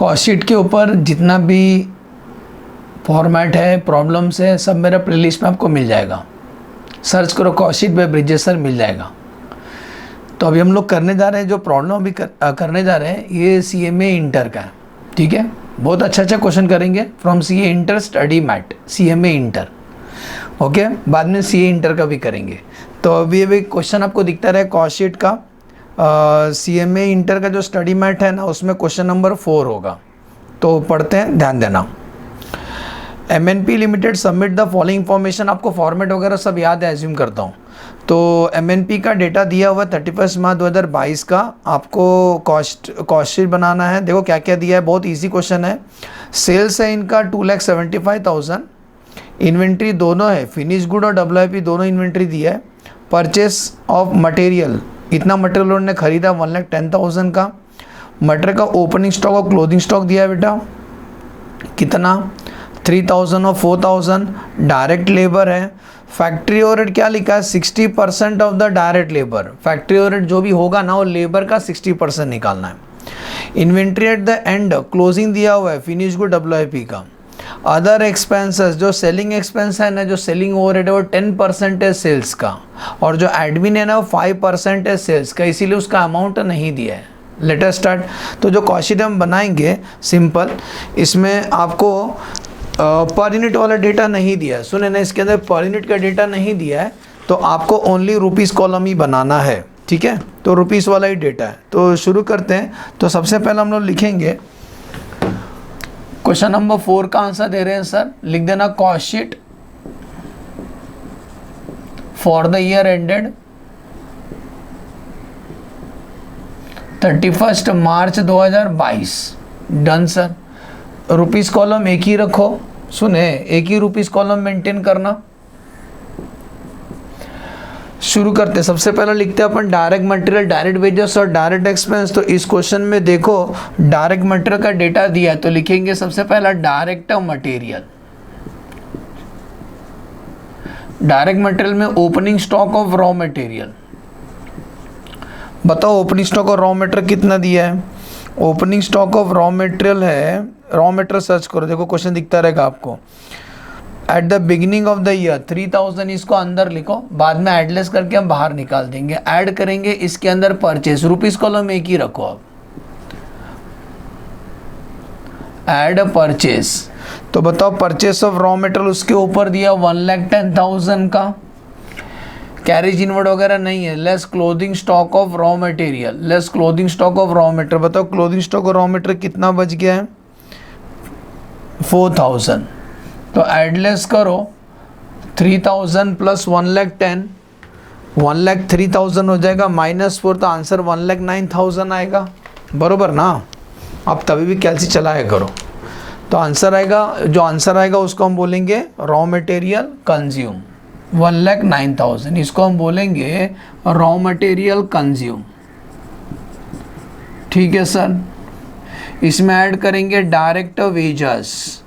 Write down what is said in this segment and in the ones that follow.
Cost sheet के ऊपर जितना भी फॉर्मेट है, प्रॉब्लम्स है, सब मेरा प्लेलिस्ट में आपको मिल जाएगा। सर्च करो cost sheet by Brijesh sir, मिल जाएगा। तो अभी हम लोग करने जा रहे हैं, जो प्रॉब्लम अभी करने जा रहे हैं ये CMA इंटर का है, ठीक है। बहुत अच्छा क्वेश्चन करेंगे from CA inter study mat, CMA inter, okay. बाद में CA इंटर का भी करेंगे। तो अभी क्वेश्चन आपको दिखता रहे कॉस्ट शीट का, CMA इंटर का जो स्टडी मैट है ना, उसमें क्वेश्चन नंबर 4 होगा। तो पढ़ते हैं, ध्यान देना। MNP limited submit the following information. आपको फॉर्मेट वगैरह सब याद है, एज्यूम करता हूँ। तो MNP का डेटा दिया हुआ 31 मार्च 2022 का। आपको कॉस्ट शीट बनाना है। देखो क्या क्या दिया है, बहुत इजी क्वेश्चन है। सेल्स है इनका 2,75,000। इन्वेंट्री दोनों है, फिनिश गुड और WIP दोनों इन्वेंट्री दिया है। परचेस ऑफ मटेरियल, इतना मटेरियल उन्होंने खरीदा 1,10,000 का। मटेरियल का ओपनिंग स्टॉक और क्लोजिंग स्टॉक दिया है बेटा, कितना 3,000 और 4,000। डायरेक्ट लेबर है। फैक्ट्री ओवरहेड क्या लिखा है, 60% of the direct labour. Factory overhead जो भी होगा ना, वो लेबर का 60% निकालना है। Inventory at the end, closing दिया हुआ है फिनिश गुड WIP का। अदर एक्सपेंसेस, जो सेलिंग एक्सपेंस है ना, जो सेलिंग ओवरहेड है वो 10% है सेल्स का, और जो एडमिन है ना वो 5% है सेल्स का, इसीलिए उसका अमाउंट नहीं दिया है। Let us start. तो जो कॉस्ट शीट हम बनाएंगे सिंपल, इसमें आपको पर यूनिट वाला डेटा नहीं दिया है। सुने ना, इसके अंदर पर यूनिट का डेटा नहीं दिया है, तो आपको ओनली रुपीस कॉलम ही बनाना है, ठीक है। तो रुपीस वाला ही डेटा है। तो शुरू करते हैं। तो सबसे पहले हम लोग लिखेंगे क्वेश्चन नंबर 4 का आंसर दे रहे हैं सर, लिख देना cost sheet for the year ended 31 March 2022। Done sir. Rupees column एक ही रखो। सुने, एक ही रुपीस कॉलम मेंटेन करना। शुरू करते। सबसे पहले लिखते हैं अपन डायरेक्ट मटेरियल, डायरेक्ट वेजेस और डायरेक्ट एक्सपेंस। तो इस क्वेश्चन में देखो डायरेक्ट मटेरियल का डेटा दिया है, तो लिखेंगे सबसे पहला डायरेक्ट मटेरियल। डायरेक्ट मटेरियल में opening stock of raw material. बताओ ओपनिंग स्टॉक और रॉ मटेरियल कितना दिया है। Opening stock of raw material है, रॉ मटेरियल सर्च करो, देखो क्वेश्चन दिखता रहेगा आपको। At the beginning of the year 3,000, इसको अंदर लिखो, बाद में एडलेस करके हम बाहर निकाल देंगे। ऐड करेंगे इसके अंदर परचेस, रुपीस कॉलम एक ही रखो। अब ऐड परचेस, तो बताओ परचेस ऑफ रॉ मटेरियल उसके ऊपर दिया 1,10,000 का। कैरेज इनवर्ड वगैरह नहीं है। Less closing stock of raw material, less closing stock of raw material. बताओ closing stock of raw material कितना बच गया है, 4,000। तो एडलेस करो 3,000 प्लस 1,10,000, 1,03,000 हो जाएगा, -4, तो आंसर 1,09,000 आएगा। बरोबर ना। आप तभी भी कैलसी चलाया करो। तो आंसर आएगा, जो आंसर आएगा उसको हम बोलेंगे रॉ मटेरियल कंज्यूम, 1,09,000। इसको हम बोलेंगे रॉ मटेरियल कंज्यूम, ठीक है सर। इसमें ऐड करेंगे डायरेक्ट वेजेस।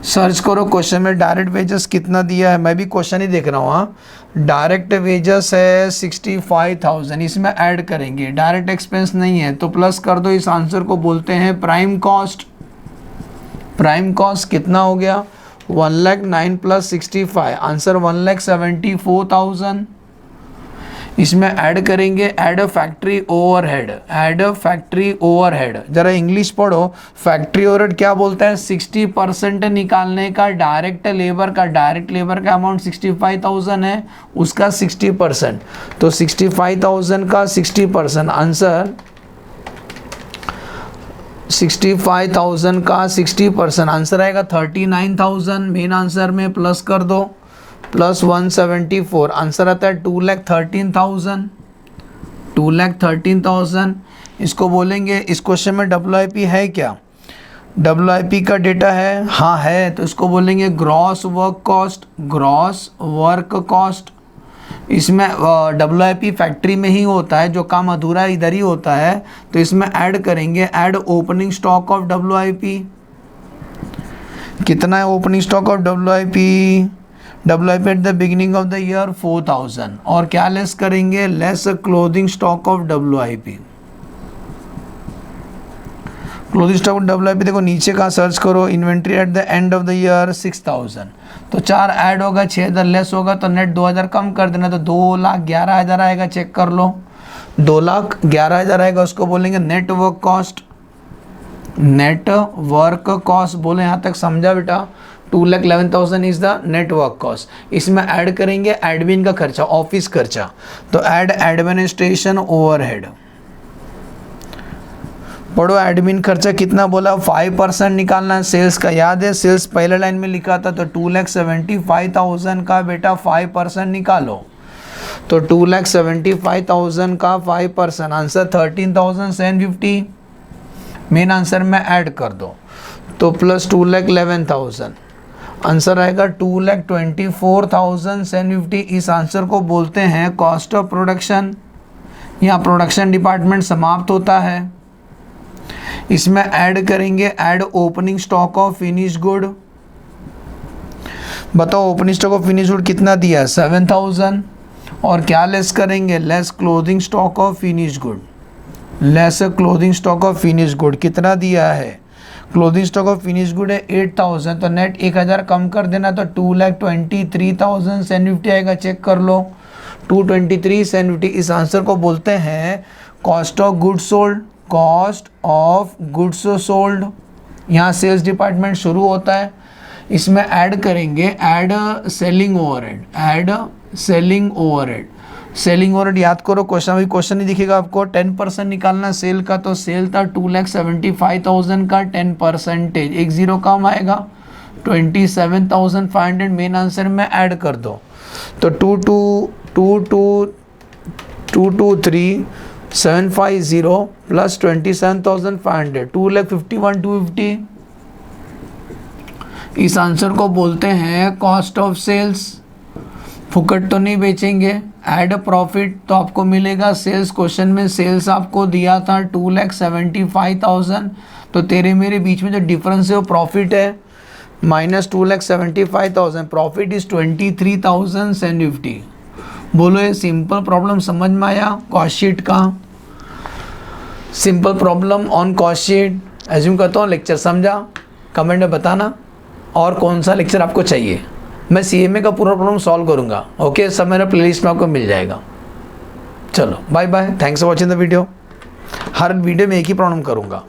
सर्च करो क्वेश्चन में डायरेक्ट वेजेस कितना दिया है, मैं भी क्वेश्चन ही देख रहा हूँ। हाँ, डायरेक्ट वेजेस है 65,000, इसमें ऐड करेंगे। डायरेक्ट एक्सपेंस नहीं है तो प्लस कर दो। इस आंसर को बोलते हैं प्राइम कॉस्ट। प्राइम कॉस्ट कितना हो गया, 1,09,000 प्लस 65, आंसर 1,74,000। इसमें ऐड करेंगे add factory overhead, add factory overhead. जरा इंग्लिश पढ़ो। फैक्ट्री ओवरहेड क्या बोलता है, 60% निकालने का डायरेक्ट लेबर का। डायरेक्ट लेबर का अमाउंट 65,000 है, उसका 60%। तो 65,000 का 60%, आंसर 65,000 का 60%, आंसर आएगा 39,000। मेन आंसर में प्लस कर दो, प्लस 174, आंसर आता है 2,13,000। 2,13,000। इसको बोलेंगे, इस क्वेश्चन में WIP है क्या, WIP का डेटा है, हाँ है, तो इसको बोलेंगे gross work cost, gross work cost. इसमें WIP फैक्ट्री में ही होता है, जो काम अधूरा इधर ही होता है, तो इसमें ऐड करेंगे add opening stock of WIP। कितना है opening stock of WIP at the beginning of the year 4,000, और क्या लेस करेंगे, less closing stock of WIP। Closing stock WIP देखो नीचे का सर्च करो, inventory at the end of the year 6000, तो 4 ऐड होगा, 6000 लेस होगा तो नेट 2000 कम कर देना, तो 2,11,000 आएगा, चेक कर लो 2,11,000 आएगा, उसको बोलेंगे net work cost. Net work cost बोले, यहाँ तक समझा बेटा? 2,11,000 is the net work cost. इसमें ऐड करेंगे एडमिन का खर्चा, ऑफिस खर्चा, तो ऐड एडमिनिस्ट्रेशन ओवरहेड। पढ़ो एडमिन खर्चा कितना बोला, 5% निकालना है सेल्स का, याद है सेल्स पहले लाइन में लिखा था, तो 2,75,000 का बेटा 5% निकालो, तो 2,75,000 का 5%, आंसर 13,750, मेन आंसर में ऐड कर दो, तो प्लस 2,11,000, आंसर आएगा 2,24,750। इस आंसर को बोलते हैं कॉस्ट ऑफ प्रोडक्शन। यहाँ प्रोडक्शन डिपार्टमेंट समाप्त होता है। इसमें ऐड करेंगे, add opening stock of finish good. बताओ opening stock of finish good कितना दिया है, 7,000, और क्या लेस करेंगे, less closing stock of finish good. Less closing stock of finish good कितना दिया है, closing stock of finish good है 8,000, तो नेट 1,000 कम कर देना, तो 2,23,750 आएगा, चेक कर लो 2,23,750। इस आंसर को बोलते हैं cost of goods sold. Cost of goods sold, यहाँ सेल्स डिपार्टमेंट शुरू होता है। इसमें ऐड करेंगे, add selling overhead, add selling overhead. Selling overhead याद करो, क्वेश्चन अभी क्वेश्चन नहीं दिखेगा आपको, 10% निकालना सेल का, तो सेल था 2,75,000 का 10%, एक जीरो कम आएगा 27,500, मेन आंसर में ऐड कर दो, तो 2,23,750 प्लस 27,500, 2,51,250। इस आंसर को बोलते हैं कॉस्ट ऑफ सेल्स। फुकट तो नहीं बेचेंगे। ऐड प्रॉफिट तो आपको मिलेगा, सेल्स क्वेश्चन में सेल्स आपको दिया था 2,75,000, तो तेरे मेरे बीच में जो डिफरेंस है वो प्रॉफिट है, माइनस 2,75,000, प्रॉफिट इज 23,750। बोलो ये सिंपल प्रॉब्लम समझ में आया? कॉस्ट शीट का simple problem on cost sheet. Assume करता हूँ लेक्चर समझा, कमेंट में बताना और कौन सा लेक्चर आपको चाहिए। मैं CMA का पूरा प्रॉब्लम सॉल्व करूँगा। ओके, सब मेरा प्लेलिस्ट में आपको मिल जाएगा। चलो bye bye, thanks for watching the video. हर वीडियो में एक ही प्रॉब्लम करूँगा।